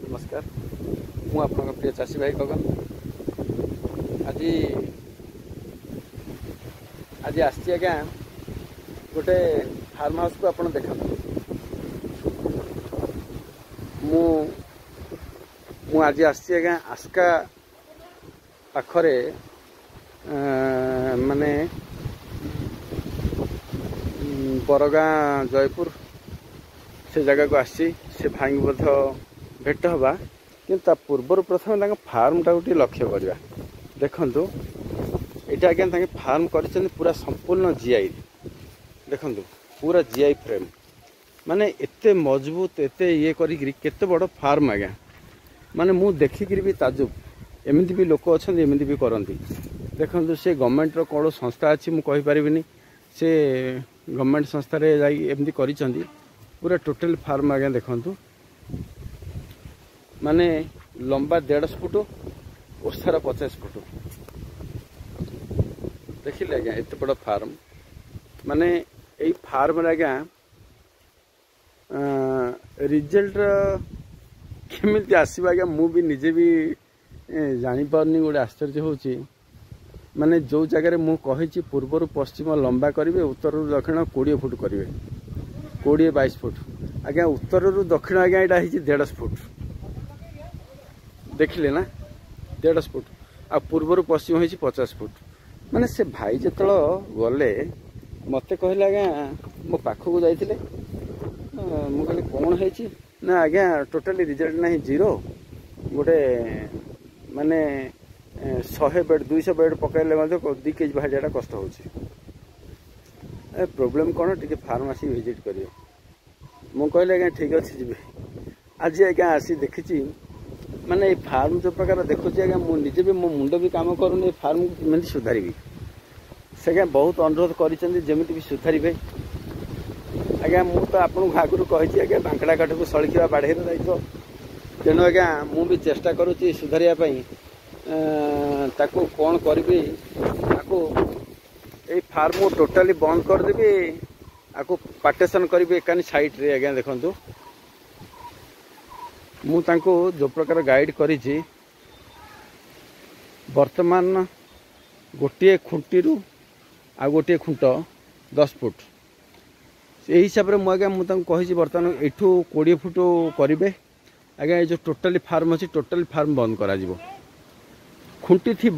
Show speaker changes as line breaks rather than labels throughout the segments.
नमस्कार मु आपन प्रिय चाषी भाई गगन आज आज आसी आज्ञा गोटे फार्म हाउस को आप देखा मु आज आसी आज्ञा आस्का पाखरे माने बरगाँ जयपुर से जगह को आसी से भाई बोध भेट हवा कि पूर्वर प्रथम फार्म टाक लक्ष्य करवा देखु यहाँ आज्ञा फार्म कर पूरा संपूर्ण जीआई देखु पूरा जीआई फ्रेम माने एते मजबूत एते ये करते बड़ फार्म आज्ञा माने मु देखिक भी ताजुब एमती भी लोक अच्छा एमती भी करती देखु से गवर्नमेंट कौन संस्था अच्छी मुझे कहीपरि से गवर्नमेंट संस्था एमती कर पूरा टोटल फार्म आज्ञा देखु माने लंबा 150 फुट ओसारा 50 फुट देखिले आज्ञा एत बड़ फार्म माने यही फार्म आज्ञा रिजल्ट केमिति आसीबा आज्ञा मु भी निजे भी जानी पारनी गोटे आश्चर्य होची माने जो जगह मु कहिची पूर्वर पश्चिम लंबा करिवे उत्तर दक्षिण 20 फुट करिवे 20-22 फुट आज्ञा उत्तर दक्षिण आज्ञा एटा हिची 150 फुट देखिले ना 150 फुट आ पूर्वर पश्चिम होइछि 50 फुट माने से भाई जत गले मते कहले आज्ञा मो पाखक जाइथिले मु कहले कोन हेछि ना आज्ञा टोटली रिजल्ट नहीं जीरो गोटे माने 100 बेड 200 बेड पकड़ले 2 केजी भाड़ाटा कष्ट होछि प्रॉब्लम कौन टी फार्म आसी विजिट करिए मु कहले आज्ञा ठीक अच्छे जी आज आज्ञा आसी देखी माने फार्म जो प्रकार देखुची आज्ञा मुझे भी मो मुंड भी काम करूनी फार्म को सुधारी से आज्ञा बहुत अनुरोध करमती भी सुधारे आज्ञा मु तो आपको आगुरी कही आज्ञा बांकड़ा काठ को सड़किया बाढ़े दायित्व तेणु आज्ञा मु भी चेष्टा करुच्ची सुधारिया ताको कौन करी ये फार्म टोटाली बंद करदेवी आपको पार्टेसन करी एकानी साइड रे आज्ञा देखु मु तांको जो प्रकार गाइड करिछि वर्तमान गोटे खुंटी आ गोटे खुंट 10 फुट यही हिसाब से मुझे कही बर्तमान एठू 20 फुट करेंगे आज्ञा जो टोटाली फार्म अच्छी टोटाली फार्म बंद करा खुंटी थी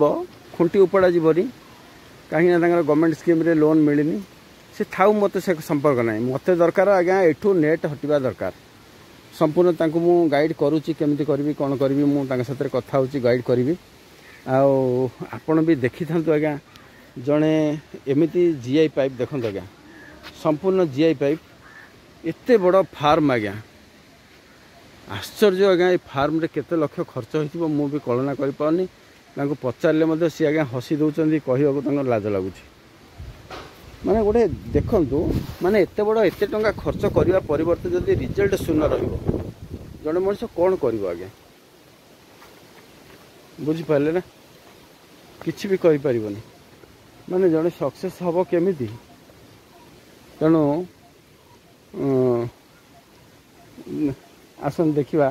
खुंटी उपड़ा जीवनी कहीं गवर्नमेंट स्कीम रे लोन मिलनी से थाउ मत से संपर्क ना मत दरकार आज्ञा एठू नेट हटिबा दरकार संपूर्ण तांको मु गाइड करूची केमती करबी कोन करबी मु तांका साथे कथा होची गाइड करबी आपण भी देखि थांतु आज्ञा जणे एमिति जीआई पाइप देखंत आज्ञा संपूर्ण जीआई पाइप एते बड़ फार्म आज्ञा आश्चर्य आज्ञा ए फार्म रे केते लक्ष खर्च होइथिबो मु भी कल्पना करि पाउनी तांको पचारले मध्ये सी आज्ञा हसी दउचंदी कहिबाको तांको लाज लागुची माने गोटे देखंतु माने एते बड़ एते टंका खर्च करबा परिवर्ते जदि रिजल्ट शून्य रहिबो जणे मनुष्य कोन करिवो आज्ञा बुझी पाले ना किछि भी करि परिबोनी माने जणे सक्सेस हबो केमिति तेणु आसन देखिबा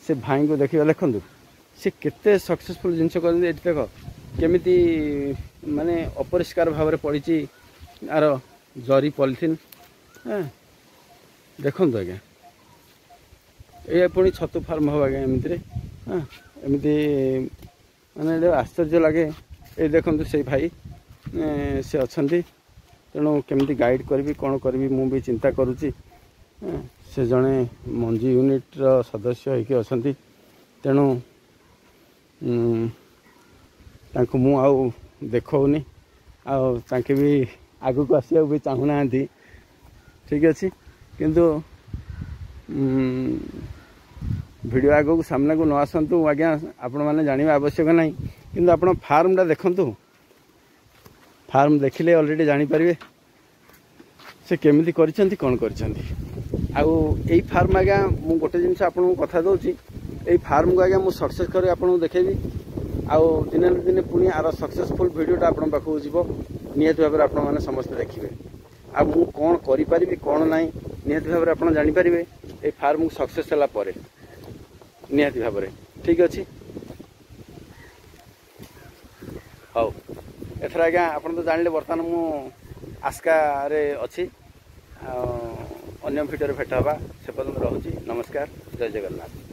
से भाई को देखिबा देखंतु से केते सक्सेसफुल जिंस कर एठी देख केमिति माने अपरिष्कार भाव रे पड़िची आर जरी पॉलिथिन देखो आज्ञा ये पुणी छतु फार्म हम आज्ञा एमती एमती माने आश्चर्य लगे ये देखो से भाई से अच्छा तेणु केमती गाइड करी कौन करी मु भी चिंता करुच्ची से जड़े मंजी यूनिट रो सदस्य होके अच्छा तेणु तांको मु आउ देखौनी आउ तांके भी आगु को आसिया भी चाहूना ठीक अच्छे किंतु वीडियो आगु को सामना को न आसतु आज्ञा आपण मैंने जानवे आवश्यक ना कि आप फार्मटा देखु फार्म देखिले ऑलरेडी जानीपारे से केमिति करिसेंती कोन करिसेंती आउ एई फार्म आज्ञा मु गोटे जिनस आपन कथा दउची एई फार्म को आज्ञा मु सक्सेस करे आपन देखेबी आउ दिने दिने पुणी आर सक्सेसफुल वीडियोटा आपण पाखु जीवो नियत भाव में आपण समस्त देखिए आ मु कौन करी कौन ना निहत भाव में आप जानीपारे ये फार्म सक्सेस है निहाती भाव में ठीक अच्छे हौ एथर आज्ञा आप तो जानले बर्तमान मु आस्का रे अच्छी अन्य भिडियो भेट हवा से पर्यंत रहुची नमस्कार जय जगन्नाथ।